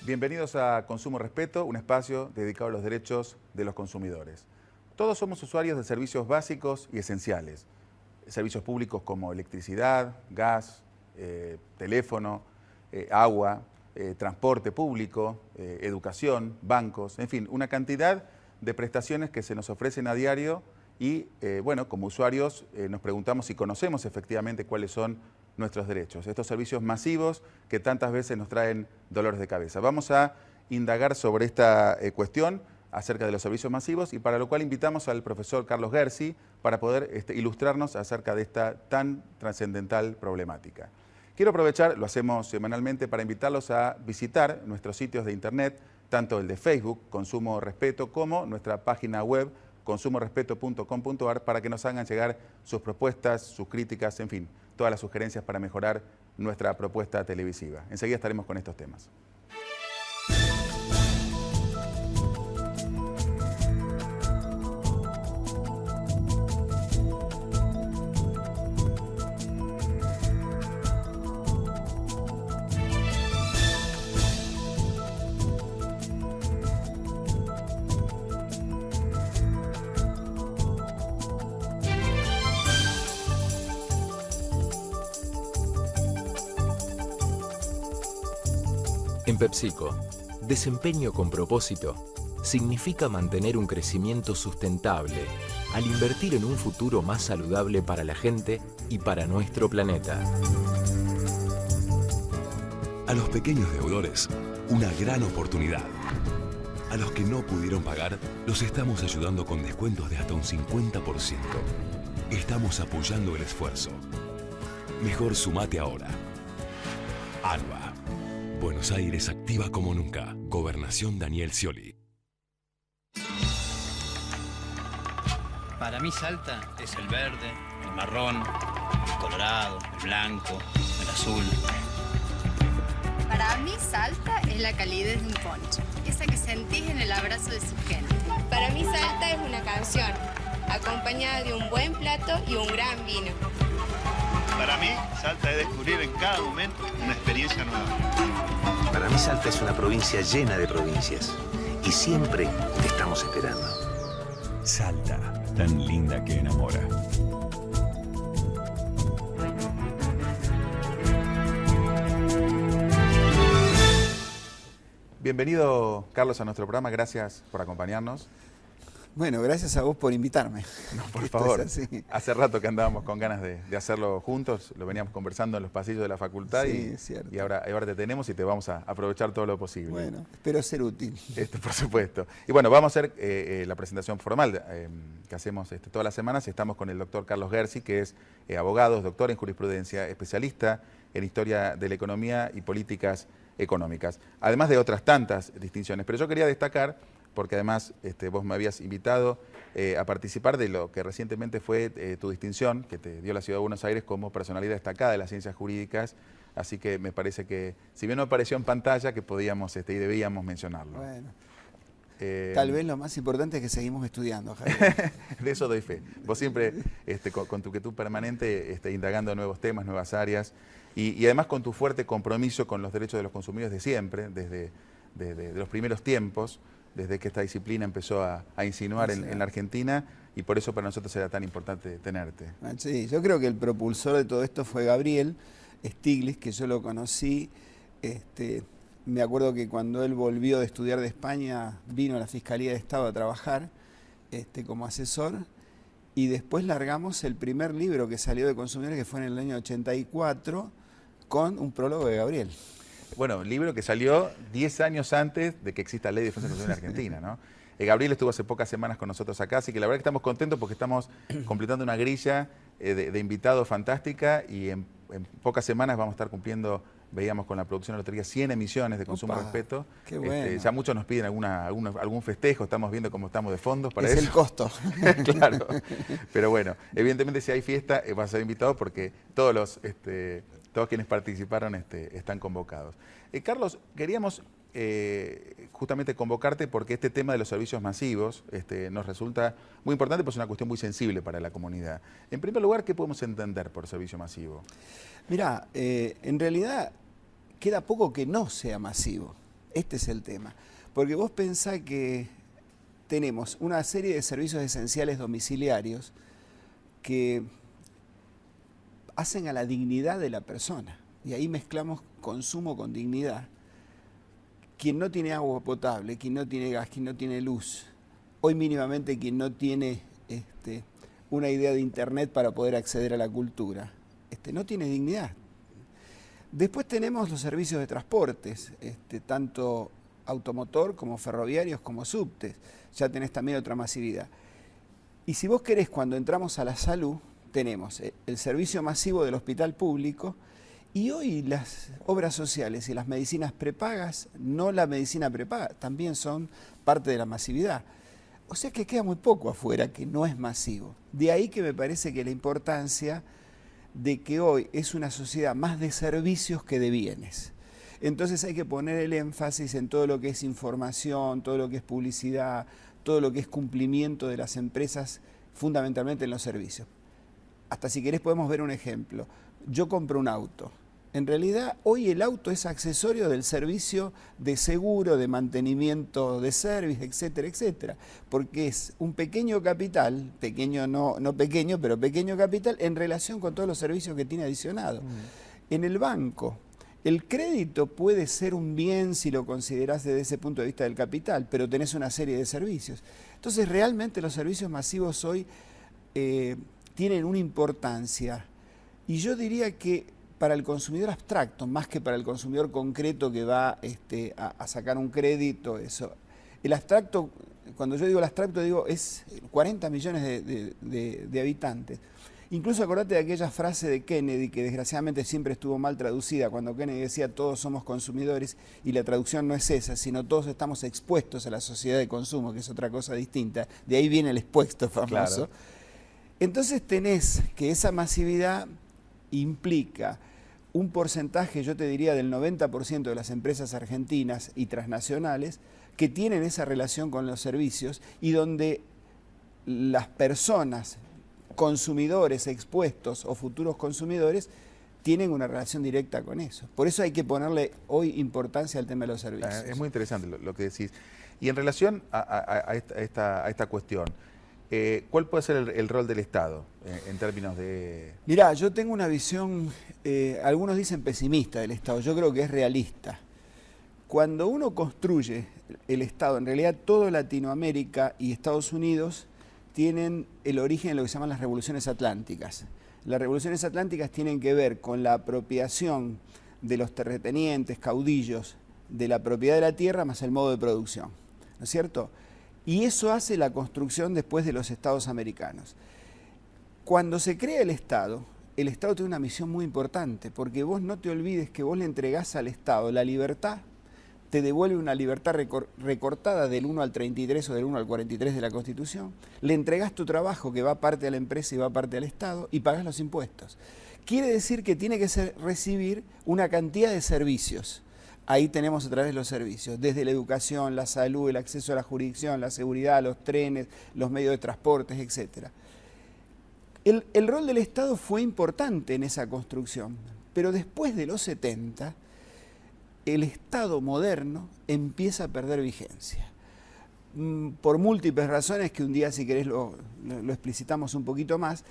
Bienvenidos a Consumo Respeto, un espacio dedicado a los derechos de los consumidores. Todos somos usuarios de servicios básicos y esenciales. Servicios públicos como electricidad, gas, teléfono, agua, transporte público, educación, bancos, en fin, una cantidad de prestaciones que se nos ofrecen a diario y, bueno, como usuarios nos preguntamos si conocemos efectivamente cuáles son nuestros derechos, estos servicios masivos que tantas veces nos traen dolores de cabeza. Vamos a indagar sobre esta cuestión acerca de los servicios masivos y para lo cual invitamos al profesor Carlos Gersi para poder ilustrarnos acerca de esta tan trascendental problemática. Quiero aprovechar, lo hacemos semanalmente, para invitarlos a visitar nuestros sitios de internet, tanto el de Facebook, Consumo Respeto, como nuestra página web, consumorespeto.com.ar, para que nos hagan llegar sus propuestas, sus críticas, en fin, todas las sugerencias para mejorar nuestra propuesta televisiva. Enseguida estaremos con estos temas. En PepsiCo, desempeño con propósito significa mantener un crecimiento sustentable al invertir en un futuro más saludable para la gente y para nuestro planeta. A los pequeños deudores, una gran oportunidad. A los que no pudieron pagar, los estamos ayudando con descuentos de hasta un 50%. Estamos apoyando el esfuerzo. Mejor sumate ahora. ANBA. Buenos Aires activa como nunca. Gobernación Daniel Scioli. Para mí Salta es el verde, el marrón, el colorado, el blanco, el azul. Para mí Salta es la calidez de un poncho, esa que sentís en el abrazo de su gente. Para mí Salta es una canción, acompañada de un buen plato y un gran vino. Para mí, Salta es descubrir en cada momento una experiencia nueva. Para mí, Salta es una provincia llena de provincias y siempre te estamos esperando. Salta, tan linda que enamora. Bienvenido, Carlos, a nuestro programa. Gracias por acompañarnos. Bueno, gracias a vos por invitarme. No, por favor. Hace rato que andábamos con ganas de hacerlo juntos, lo veníamos conversando en los pasillos de la facultad sí, es cierto. Y ahora te tenemos y te vamos a aprovechar todo lo posible. Bueno, espero ser útil. Por supuesto. Y bueno, vamos a hacer la presentación formal que hacemos todas las semanas. Estamos con el doctor Carlos Gersi, que es abogado, doctor en jurisprudencia, especialista en historia de la economía y políticas económicas, además de otras tantas distinciones. Pero yo quería destacar, porque además vos me habías invitado a participar de lo que recientemente fue tu distinción, que te dio la Ciudad de Buenos Aires como personalidad destacada de las ciencias jurídicas, así que me parece que, si bien no apareció en pantalla, que podíamos y debíamos mencionarlo. Bueno, tal vez lo más importante es que seguimos estudiando, Javier. De eso doy fe. Vos siempre, con tu quietud permanente, indagando nuevos temas, nuevas áreas, y además con tu fuerte compromiso con los derechos de los consumidores de siempre, desde los primeros tiempos, desde que esta disciplina empezó a insinuar en la Argentina, y por eso para nosotros era tan importante tenerte. Sí, yo creo que el propulsor de todo esto fue Gabriel Stiglitz, que yo lo conocí. Me acuerdo que cuando él volvió de estudiar de España, vino a la Fiscalía de Estado a trabajar como asesor, y después largamos el primer libro que salió de Consumidores, que fue en el año 84, con un prólogo de Gabriel. Bueno, un libro que salió 10 años antes de que exista la Ley de Defensa del Consumidor en Argentina, ¿no? Gabriel estuvo hace pocas semanas con nosotros acá, así que la verdad que estamos contentos porque estamos completando una grilla de invitados fantástica y en pocas semanas vamos a estar cumpliendo, veíamos con la producción de la lotería, 100 emisiones de Consumo Respeto. Qué bueno. Ya muchos nos piden algún festejo, estamos viendo cómo estamos de fondos para eso. Es el costo. Claro, pero bueno, evidentemente si hay fiesta vas a ser invitado porque todos quienes participaron están convocados. Carlos, queríamos justamente convocarte porque este tema de los servicios masivos nos resulta muy importante, pues es una cuestión muy sensible para la comunidad. En primer lugar, ¿qué podemos entender por servicio masivo? Mirá, en realidad queda poco que no sea masivo. Este es el tema. Porque vos pensás que tenemos una serie de servicios esenciales domiciliarios que hacen a la dignidad de la persona. Y ahí mezclamos consumo con dignidad. Quien no tiene agua potable, quien no tiene gas, quien no tiene luz, hoy mínimamente quien no tiene una idea de internet para poder acceder a la cultura, no tiene dignidad. Después tenemos los servicios de transportes, tanto automotor como ferroviarios como subtes. Ya tenés también otra masividad. Y si vos querés, cuando entramos a la salud, tenemos el servicio masivo del hospital público y hoy las obras sociales y las medicinas prepagas, no la medicina prepaga, también son parte de la masividad. O sea que queda muy poco afuera que no es masivo. De ahí que me parece que la importancia de que hoy es una sociedad más de servicios que de bienes. Entonces hay que poner el énfasis en todo lo que es información, todo lo que es publicidad, todo lo que es cumplimiento de las empresas, fundamentalmente en los servicios. Hasta si querés podemos ver un ejemplo. Yo compro un auto. En realidad hoy el auto es accesorio del servicio de seguro, de mantenimiento de service, etcétera, etcétera. Porque es un pequeño capital, pequeño no pequeño, pero pequeño capital en relación con todos los servicios que tiene adicionado. En el banco, el crédito puede ser un bien si lo considerás desde ese punto de vista del capital, pero tenés una serie de servicios. Entonces realmente los servicios masivos hoy tienen una importancia, y yo diría que para el consumidor abstracto, más que para el consumidor concreto que va a sacar un crédito, eso. El abstracto, cuando yo digo el abstracto, digo es 40 millones de habitantes. Incluso acordate de aquella frase de Kennedy, que desgraciadamente siempre estuvo mal traducida, cuando Kennedy decía todos somos consumidores, y la traducción no es esa, sino todos estamos expuestos a la sociedad de consumo, que es otra cosa distinta. De ahí viene el expuesto famoso. Claro. Entonces tenés que esa masividad implica un porcentaje, yo te diría, del 90% de las empresas argentinas y transnacionales que tienen esa relación con los servicios y donde las personas, consumidores expuestos o futuros consumidores, tienen una relación directa con eso. Por eso hay que ponerle hoy importancia al tema de los servicios. Es muy interesante lo que decís. Y en relación a esta cuestión, ¿cuál puede ser el rol del Estado en términos de...? Mirá, yo tengo una visión, algunos dicen pesimista del Estado, yo creo que es realista. Cuando uno construye el Estado, en realidad toda Latinoamérica y Estados Unidos tienen el origen en lo que se llaman las revoluciones atlánticas. Las revoluciones atlánticas tienen que ver con la apropiación de los terratenientes, caudillos, de la propiedad de la tierra más el modo de producción, ¿no es cierto? Y eso hace la construcción después de los estados americanos. Cuando se crea el Estado tiene una misión muy importante, porque vos no te olvides que vos le entregás al Estado la libertad, te devuelve una libertad recortada del 1 al 33 o del 1 al 43 de la Constitución, le entregás tu trabajo que va parte a la empresa y va parte al Estado y pagás los impuestos. Quiere decir que tiene que recibir una cantidad de servicios. Ahí tenemos otra vez los servicios, desde la educación, la salud, el acceso a la jurisdicción, la seguridad, los trenes, los medios de transportes, etc. El rol del Estado fue importante en esa construcción, pero después de los 70, el Estado moderno empieza a perder vigencia. Por múltiples razones que un día, si querés, lo explicitamos un poquito más,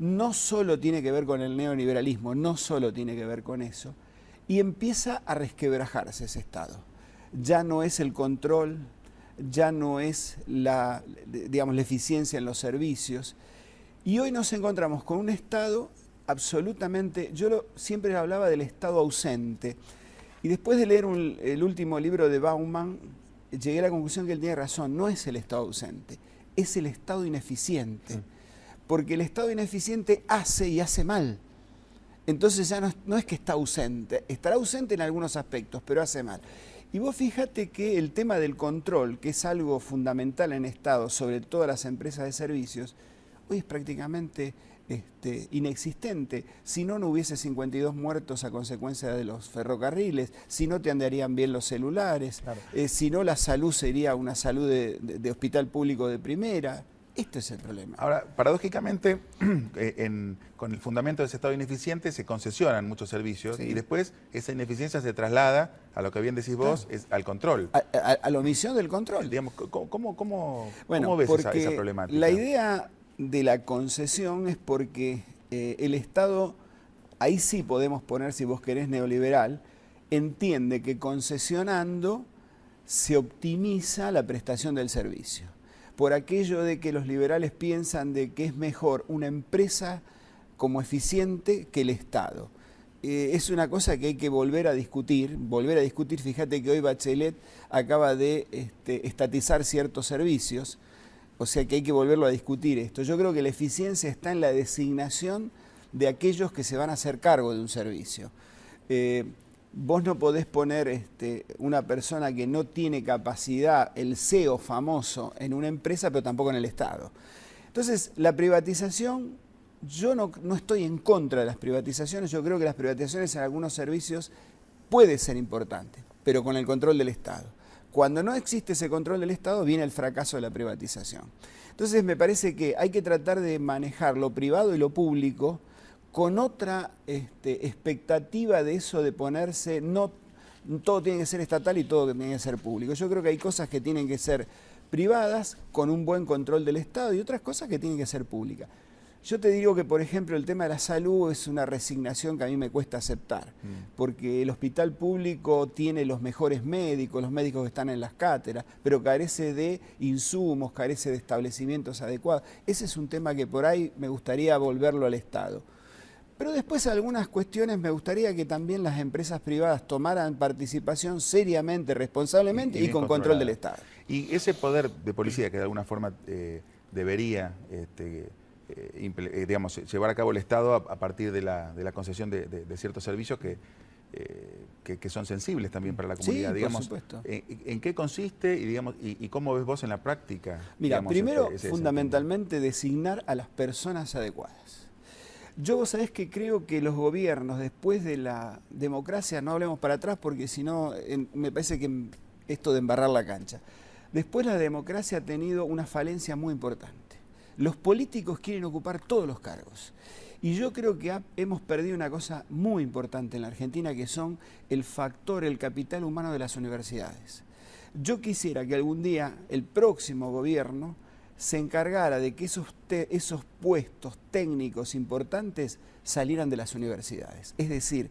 no solo tiene que ver con el neoliberalismo, no solo tiene que ver con eso, y empieza a resquebrajarse ese Estado. Ya no es el control, ya no es la eficiencia en los servicios, y hoy nos encontramos con un Estado absolutamente, siempre hablaba del Estado ausente, y después de leer el último libro de Bauman, llegué a la conclusión que él tiene razón, no es el Estado ausente, es el Estado ineficiente, porque el Estado ineficiente hace y hace mal. Entonces ya no es que está ausente, estará ausente en algunos aspectos, pero hace mal. Y vos fíjate que el tema del control, que es algo fundamental en Estado, sobre todas las empresas de servicios, hoy es prácticamente inexistente. Si no, no hubiese 52 muertos a consecuencia de los ferrocarriles, si no te andarían bien los celulares, claro. Si no la salud sería una salud de hospital público de primera. Esto es el problema. Ahora, paradójicamente, con el fundamento de ese Estado ineficiente se concesionan muchos servicios y después esa ineficiencia se traslada a lo que bien decís vos, es al control. A la omisión del control. Digamos, ¿cómo Bueno, ves esa porque problemática? la idea de la concesión es porque el Estado, ahí sí podemos poner, si vos querés, neoliberal, entiende que concesionando se optimiza la prestación del servicio. Por aquello de que los liberales piensan de que es mejor una empresa como eficiente que el Estado. Es una cosa que hay que volver a discutir. Fíjate que hoy Bachelet acaba de estatizar ciertos servicios, o sea que hay que volverlo a discutir esto. Yo creo que la eficiencia está en la designación de aquellos que se van a hacer cargo de un servicio. Vos no podés poner una persona que no tiene capacidad, el CEO famoso, en una empresa, pero tampoco en el Estado. Entonces, la privatización, yo no estoy en contra de las privatizaciones, yo creo que las privatizaciones en algunos servicios puede ser importante, pero con el control del Estado. Cuando no existe ese control del Estado, viene el fracaso de la privatización. Entonces, me parece que hay que tratar de manejar lo privado y lo público con otra expectativa de eso de ponerse, no todo tiene que ser estatal y todo tiene que ser público. Yo creo que hay cosas que tienen que ser privadas con un buen control del Estado y otras cosas que tienen que ser públicas. Yo te digo que, por ejemplo, el tema de la salud es una resignación que a mí me cuesta aceptar, porque el hospital público tiene los mejores médicos, los médicos que están en las cátedras, pero carece de insumos, carece de establecimientos adecuados. Ese es un tema que por ahí me gustaría volverlo al Estado. Pero después algunas cuestiones me gustaría que también las empresas privadas tomaran participación seriamente, responsablemente y con control del Estado. Y ese poder de policía que de alguna forma debería digamos, llevar a cabo el Estado a partir de la concesión de ciertos servicios que son sensibles también para la comunidad. Sí, digamos, por supuesto. ¿En qué consiste y cómo ves vos en la práctica? Mira, Digamos, primero, ese fundamentalmente, designar a las personas adecuadas. Yo, vos sabés que creo que los gobiernos, después de la democracia, no hablemos para atrás porque si no, me parece que esto de embarrar la cancha. Después la democracia ha tenido una falencia muy importante. Los políticos quieren ocupar todos los cargos. Y yo creo que hemos perdido una cosa muy importante en la Argentina, que son el factor, el capital humano de las universidades. Yo quisiera que algún día el próximo gobierno se encargara de que esos puestos técnicos importantes salieran de las universidades. Es decir,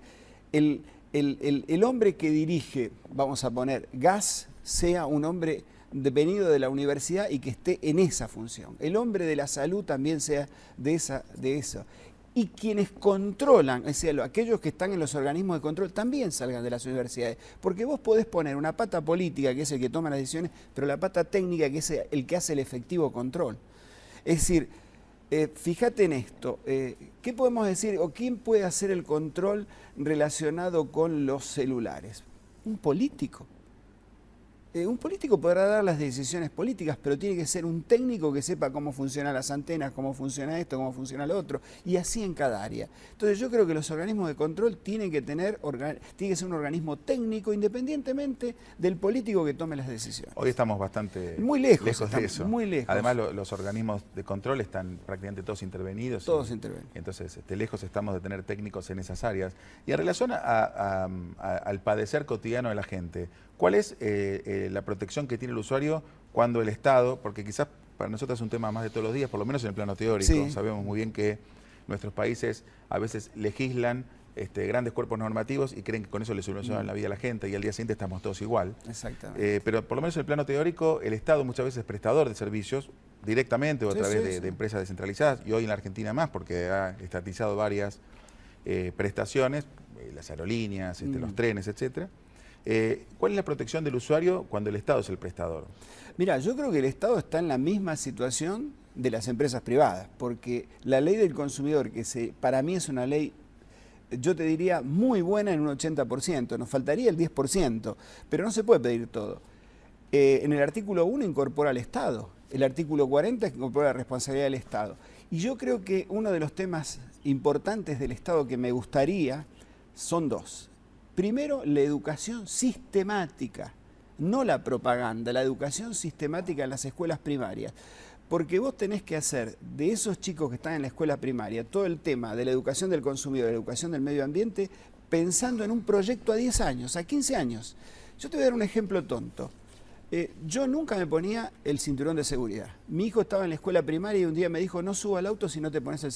el hombre que dirige, vamos a poner, gas, sea un hombre venido de la universidad y que esté en esa función. El hombre de la salud también sea de eso. Y quienes controlan, es decir, aquellos que están en los organismos de control, también salgan de las universidades. Porque vos podés poner una pata política, que es el que toma las decisiones, pero la pata técnica, que es el que hace el efectivo control. Es decir, fíjate en esto, ¿qué podemos decir o quién puede hacer el control relacionado con los celulares? Un político. Un político podrá dar las decisiones políticas, pero tiene que ser un técnico que sepa cómo funcionan las antenas, cómo funciona esto, cómo funciona lo otro, y así en cada área. Entonces yo creo que los organismos de control tienen que ser un organismo técnico independientemente del político que tome las decisiones. Hoy estamos bastante muy lejos de eso. Muy lejos. Además los organismos de control están prácticamente todos intervenidos. Todos intervenidos. Entonces lejos estamos de tener técnicos en esas áreas. Y en relación al padecer cotidiano de la gente, ¿cuál es la protección que tiene el usuario cuando el Estado, porque quizás para nosotros es un tema más de todos los días, por lo menos en el plano teórico, sí. Sabemos muy bien que nuestros países a veces legislan grandes cuerpos normativos y creen que con eso le solucionan la vida a la gente y al día siguiente estamos todos igual. Exactamente. Pero por lo menos en el plano teórico, el Estado muchas veces es prestador de servicios directamente o a través de empresas descentralizadas, y hoy en la Argentina más porque ha estatizado varias prestaciones, las aerolíneas, los trenes, etcétera. ¿Cuál es la protección del usuario cuando el Estado es el prestador? Mira, yo creo que el Estado está en la misma situación de las empresas privadas, porque la ley del consumidor, que para mí es una ley, yo te diría, muy buena en un 80%, nos faltaría el 10%, pero no se puede pedir todo. En el artículo 1 incorpora al Estado, el artículo 40 incorpora la responsabilidad del Estado. Y yo creo que uno de los temas importantes del Estado que me gustaría son dos. Primero, la educación sistemática, no la propaganda, la educación sistemática en las escuelas primarias. porque vos tenés que hacer de esos chicos que están en la escuela primaria todo el tema de la educación del consumidor, de la educación del medio ambiente, pensando en un proyecto a 10 años, a 15 años. Yo te voy a dar un ejemplo tonto. Yo nunca me ponía el cinturón de seguridad. Mi hijo estaba en la escuela primaria y un día me dijo, no suba al auto si no te pones el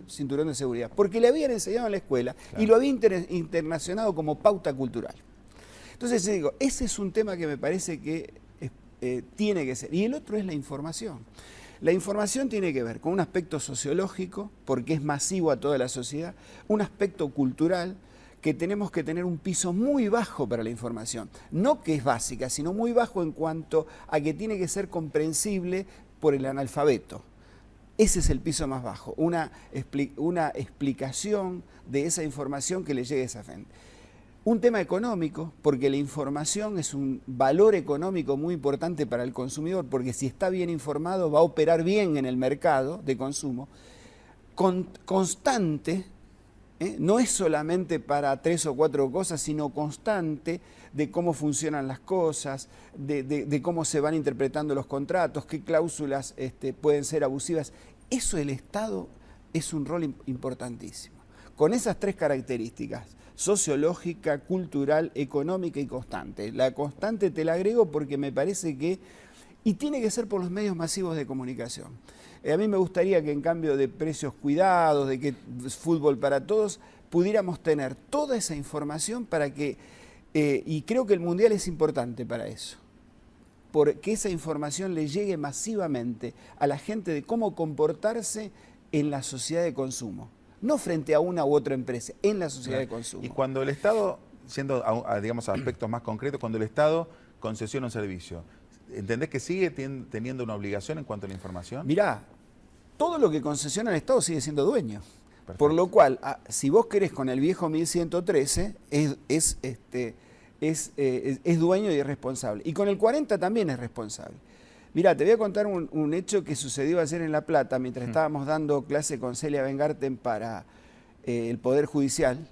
cinturón de seguridad. Porque le habían enseñado en la escuela, claro, y lo había internacionado como pauta cultural. Entonces yo digo, ese es un tema que me parece que tiene que ser. Y el otro es la información. La información tiene que ver con un aspecto sociológico, porque es masivo a toda la sociedad, un aspecto cultural, que tenemos que tener un piso muy bajo para la información. No que es básica, sino muy bajo en cuanto a que tiene que ser comprensible por el analfabeto. Ese es el piso más bajo, una explicación de esa información que le llegue a esa gente. Un tema económico, porque la información es un valor económico muy importante para el consumidor, porque si está bien informado va a operar bien en el mercado de consumo. Constante, no es solamente para 3 o 4 cosas, sino constante de cómo funcionan las cosas, de cómo se van interpretando los contratos, qué cláusulas pueden ser abusivas. Eso el Estado es un rol importantísimo. Con esas 3 características, sociológica, cultural, económica y constante. La constante te la agrego porque me parece que, y tiene que ser por los medios masivos de comunicación. A mí me gustaría que en cambio de precios cuidados, de que fútbol para todos, pudiéramos tener toda esa información para que, y creo que el Mundial es importante para eso, porque esa información le llegue masivamente a la gente de cómo comportarse en la sociedad de consumo, no frente a una u otra empresa, en la sociedad de consumo. Y cuando el Estado, siendo digamos aspectos más concretos, cuando el Estado concesiona un servicio, ¿entendés que sigue teniendo una obligación en cuanto a la información? Mirá, todo lo que concesiona el Estado sigue siendo dueño. Perfecto. Por lo cual, si vos querés con el viejo 1113, es dueño y es responsable. Y con el 40 también es responsable. Mirá, te voy a contar un hecho que sucedió ayer en La Plata, mientras estábamos dando clase con Celia Bengarten para el Poder Judicial.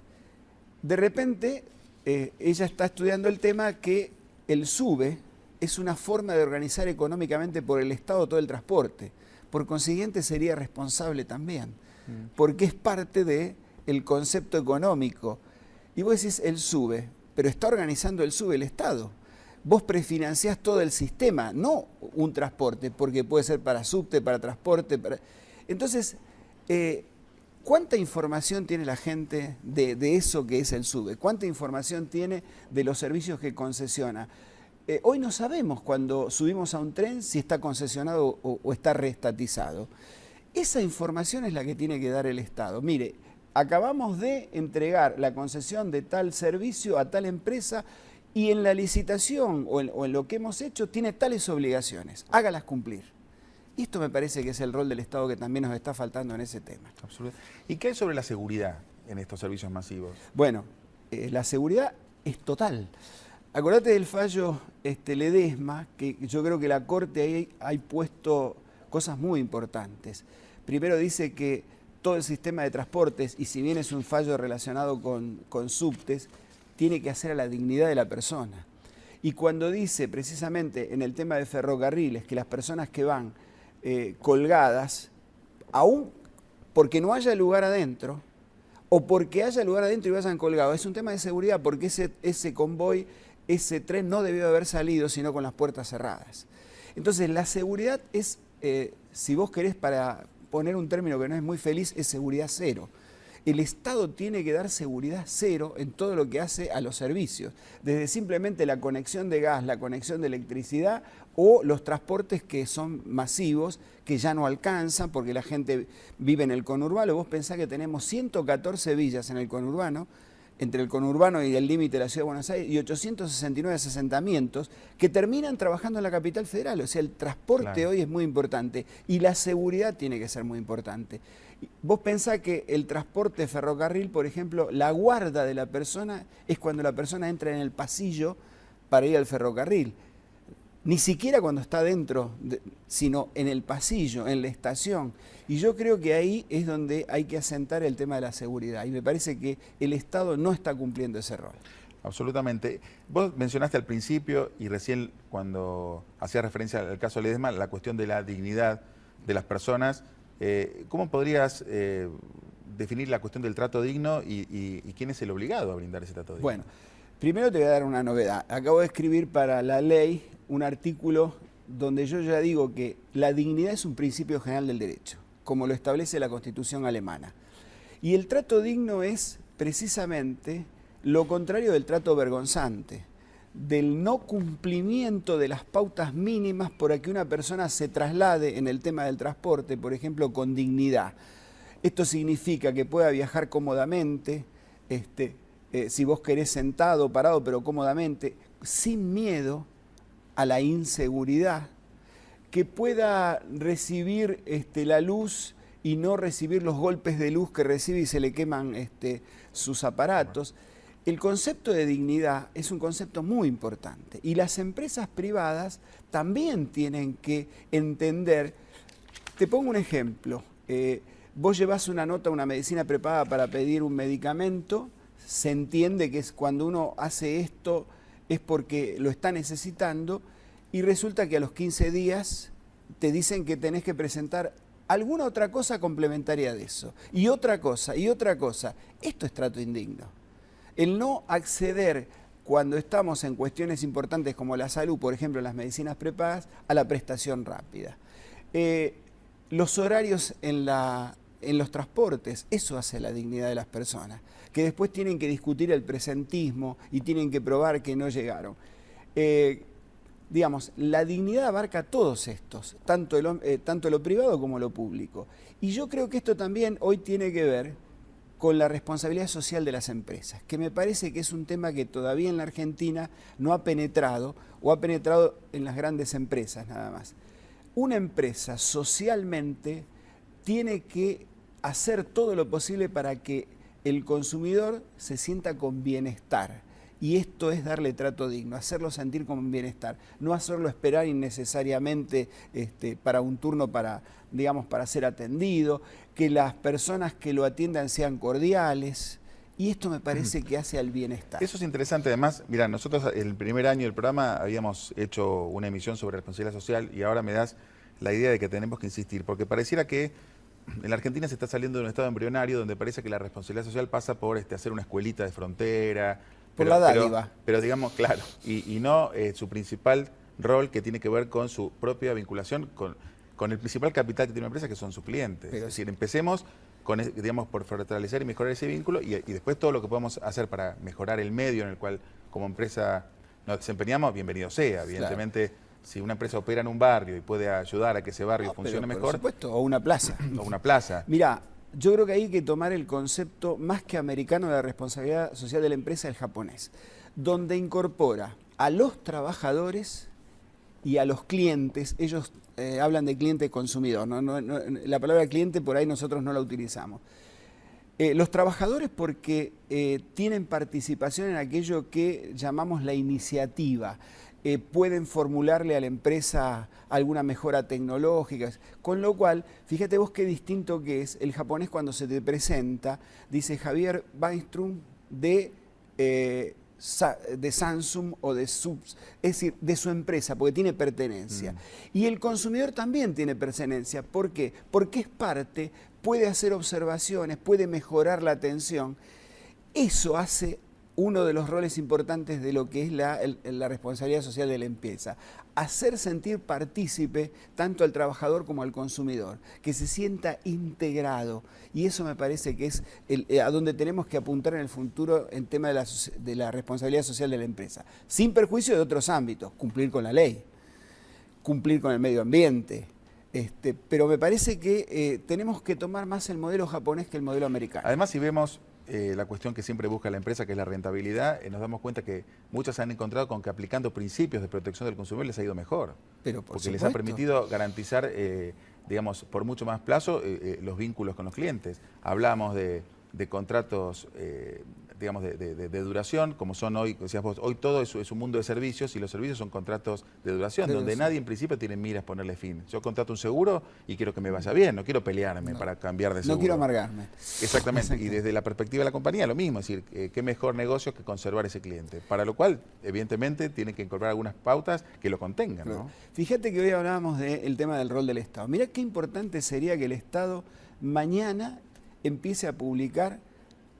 De repente, ella está estudiando el tema que el SUBE es una forma de organizar económicamente por el Estado todo el transporte. Por consiguiente sería responsable también, porque es parte del concepto económico. Y vos decís el SUBE, pero está organizando el SUBE el Estado. Vos prefinanciás todo el sistema, no un transporte, porque puede ser para subte, para transporte. Entonces, ¿cuánta información tiene la gente de eso que es el SUBE? ¿Cuánta información tiene de los servicios que concesiona? Hoy no sabemos cuando subimos a un tren si está concesionado o está reestatizado. Esa información es la que tiene que dar el Estado. Mire, acabamos de entregar la concesión de tal servicio a tal empresa y en la licitación o en lo que hemos hecho tiene tales obligaciones. Hágalas cumplir. Y esto me parece que es el rol del Estado que también nos está faltando en ese tema. Absolutamente. ¿Y qué hay sobre la seguridad en estos servicios masivos? Bueno, la seguridad es total. Acordate del fallo Ledesma, que yo creo que la Corte ahí ha puesto cosas muy importantes. Primero dice que todo el sistema de transportes, y si bien es un fallo relacionado con subtes, tiene que hacer a la dignidad de la persona. Y cuando dice precisamente en el tema de ferrocarriles que las personas que van colgadas, aún porque no haya lugar adentro, o porque haya lugar adentro y vayan colgados, es un tema de seguridad, porque ese convoy, ese tren no debió haber salido sino con las puertas cerradas. Entonces la seguridad es, si vos querés para poner un término que no es muy feliz, es seguridad cero. El Estado tiene que dar seguridad cero en todo lo que hace a los servicios, desde simplemente la conexión de gas, la conexión de electricidad o los transportes que son masivos, que ya no alcanzan porque la gente vive en el conurbano. Vos pensás que tenemos 114 villas en el conurbano, entre el conurbano y el límite de la Ciudad de Buenos Aires, y 869 asentamientos que terminan trabajando en la capital federal. O sea, el transporte hoy es muy importante y la seguridad tiene que ser muy importante. Vos pensás que el transporte ferrocarril, por ejemplo, la guarda de la persona es cuando la persona entra en el pasillo para ir al ferrocarril. Ni siquiera cuando está dentro, sino en el pasillo, en la estación. Y yo creo que ahí es donde hay que asentar el tema de la seguridad. Y me parece que el Estado no está cumpliendo ese rol. Absolutamente. Vos mencionaste al principio y recién cuando hacía referencia al caso Ledesma, la cuestión de la dignidad de las personas. ¿Cómo podrías definir la cuestión del trato digno y quién es el obligado a brindar ese trato digno? Bueno, primero te voy a dar una novedad. Acabo de escribir para la ley un artículo donde yo ya digo que la dignidad es un principio general del derecho, como lo establece la Constitución alemana. Y el trato digno es precisamente lo contrario del trato vergonzante, del no cumplimiento de las pautas mínimas para que una persona se traslade en el tema del transporte, por ejemplo, con dignidad. Esto significa que pueda viajar cómodamente, si vos querés sentado, parado, pero cómodamente, sin miedo a la inseguridad, que pueda recibir la luz y no recibir los golpes de luz que recibe y se le queman sus aparatos. El concepto de dignidad es un concepto muy importante y las empresas privadas también tienen que entender. Te pongo un ejemplo. Vos llevás una nota, una medicina preparada para pedir un medicamento, se entiende que es cuando uno hace esto es porque lo está necesitando y resulta que a los 15 días te dicen que tenés que presentar alguna otra cosa complementaria de eso, y otra cosa, y otra cosa. Esto es trato indigno. El no acceder cuando estamos en cuestiones importantes como la salud, por ejemplo, las medicinas prepagas, a la prestación rápida. Los horarios en los transportes, eso hace la dignidad de las personas, que después tienen que discutir el presentismo y tienen que probar que no llegaron. Digamos, la dignidad abarca todos estos, tanto lo privado como lo público. Y yo creo que esto también hoy tiene que ver con la responsabilidad social de las empresas, que me parece que es un tema que todavía en la Argentina no ha penetrado, o ha penetrado en las grandes empresas nada más. Una empresa socialmente tiene que hacer todo lo posible para que el consumidor se sienta con bienestar. Y esto es darle trato digno, hacerlo sentir con bienestar, no hacerlo esperar innecesariamente para un turno para ser atendido, que las personas que lo atiendan sean cordiales, y esto me parece que hace al bienestar. Eso es interesante, además, mira, nosotros el primer año del programa habíamos hecho una emisión sobre responsabilidad social y ahora me das la idea de que tenemos que insistir, porque pareciera que en la Argentina se está saliendo de un estado embrionario donde parece que la responsabilidad social pasa por hacer una escuelita de frontera, por la dádiva. Pero digamos, claro, y no su principal rol que tiene que ver con su propia vinculación con el principal capital que tiene una empresa, que son sus clientes. Pero es decir, empecemos por fortalecer y mejorar ese vínculo y después todo lo que podamos hacer para mejorar el medio en el cual como empresa nos desempeñamos, bienvenido sea. Evidentemente, claro. Si una empresa opera en un barrio y puede ayudar a que ese barrio funcione mejor. Por supuesto, o una plaza. O una plaza. Mirá, yo creo que hay que tomar el concepto más que americano de la responsabilidad social de la empresa, el japonés, donde incorpora a los trabajadores y a los clientes. Ellos hablan de cliente consumidor, la palabra cliente por ahí nosotros no la utilizamos. Los trabajadores porque tienen participación en aquello que llamamos la iniciativa. Pueden formularle a la empresa alguna mejora tecnológica, con lo cual, fíjate vos qué distinto que es el japonés cuando se te presenta, dice Javier Weinström de Samsung o de Subs, es decir, de su empresa, porque tiene pertenencia. Y el consumidor también tiene pertenencia, ¿por qué? Porque es parte, puede hacer observaciones, puede mejorar la atención. Eso hace uno de los roles importantes de lo que es la responsabilidad social de la empresa. Hacer sentir partícipe tanto al trabajador como al consumidor, que se sienta integrado. Y eso me parece que es a donde tenemos que apuntar en el futuro en tema de la responsabilidad social de la empresa. Sin perjuicio de otros ámbitos, cumplir con la ley, cumplir con el medio ambiente. Pero me parece que tenemos que tomar más el modelo japonés que el modelo americano. Además, si vemos la cuestión que siempre busca la empresa, que es la rentabilidad, nos damos cuenta que muchas se han encontrado con que aplicando principios de protección del consumidor les ha ido mejor. Pero porque les ha permitido garantizar, por mucho más plazo, los vínculos con los clientes. Hablamos de contratos digamos, de duración, como son hoy, decías vos, hoy todo es un mundo de servicios y los servicios son contratos de duración, donde nadie en principio tiene miras ponerle fin. Yo contrato un seguro y quiero que me vaya bien, no quiero pelearme para cambiar de seguro. No quiero amargarme. Exactamente, y desde la perspectiva de la compañía lo mismo, es decir, qué mejor negocio que conservar ese cliente, para lo cual, evidentemente, tiene que incorporar algunas pautas que lo contengan, ¿no? Fíjate que hoy hablábamos del tema del rol del Estado. Mirá qué importante sería que el Estado mañana empiece a publicar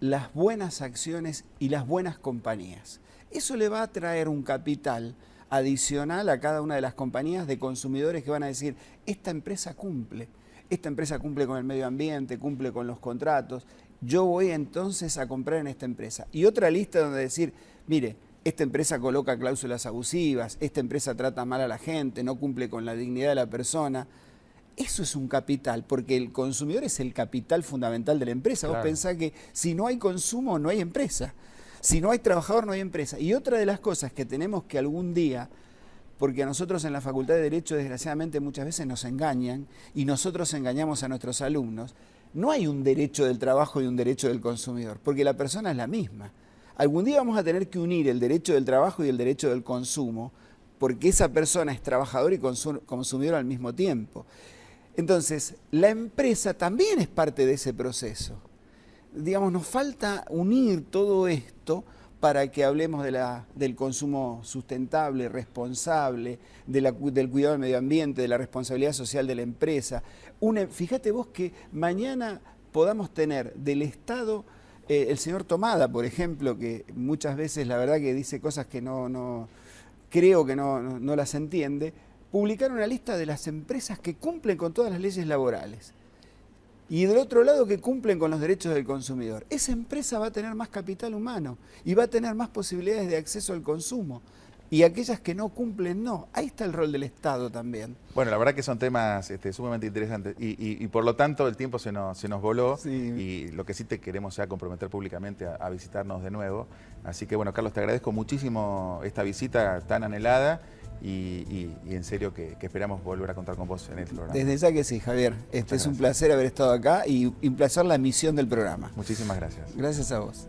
las buenas acciones y las buenas compañías. Eso le va a traer un capital adicional a cada una de las compañías de consumidores que van a decir, esta empresa cumple con el medio ambiente, cumple con los contratos, yo voy entonces a comprar en esta empresa. Y otra lista donde decir, mire, esta empresa coloca cláusulas abusivas, esta empresa trata mal a la gente, no cumple con la dignidad de la persona. Eso es un capital, porque el consumidor es el capital fundamental de la empresa. Claro. Vos pensás que si no hay consumo, no hay empresa. Si no hay trabajador, no hay empresa. Y otra de las cosas que tenemos que algún día, porque a nosotros en la Facultad de Derecho, desgraciadamente, muchas veces nos engañan, y nosotros engañamos a nuestros alumnos, no hay un derecho del trabajo y un derecho del consumidor, porque la persona es la misma. Algún día vamos a tener que unir el derecho del trabajo y el derecho del consumo, porque esa persona es trabajador y consumidor al mismo tiempo. Entonces, la empresa también es parte de ese proceso. Digamos, nos falta unir todo esto para que hablemos del consumo sustentable, responsable, del cuidado del medio ambiente, de la responsabilidad social de la empresa. Fíjate vos que mañana podamos tener del Estado, el señor Tomada, por ejemplo, que muchas veces la verdad que dice cosas que creo que no las entiende, publicar una lista de las empresas que cumplen con todas las leyes laborales y del otro lado que cumplen con los derechos del consumidor. Esa empresa va a tener más capital humano y va a tener más posibilidades de acceso al consumo. Y aquellas que no cumplen, no. Ahí está el rol del Estado también. Bueno, la verdad que son temas sumamente interesantes y por lo tanto el tiempo se nos voló. Sí. Y lo que sí te queremos ya comprometer públicamente a visitarnos de nuevo. Así que bueno, Carlos, te agradezco muchísimo esta visita tan anhelada y en serio que esperamos volver a contar con vos en el programa. Desde ya que sí, Javier. Es un placer haber estado acá y un placer la misión del programa. Muchísimas gracias. Gracias a vos.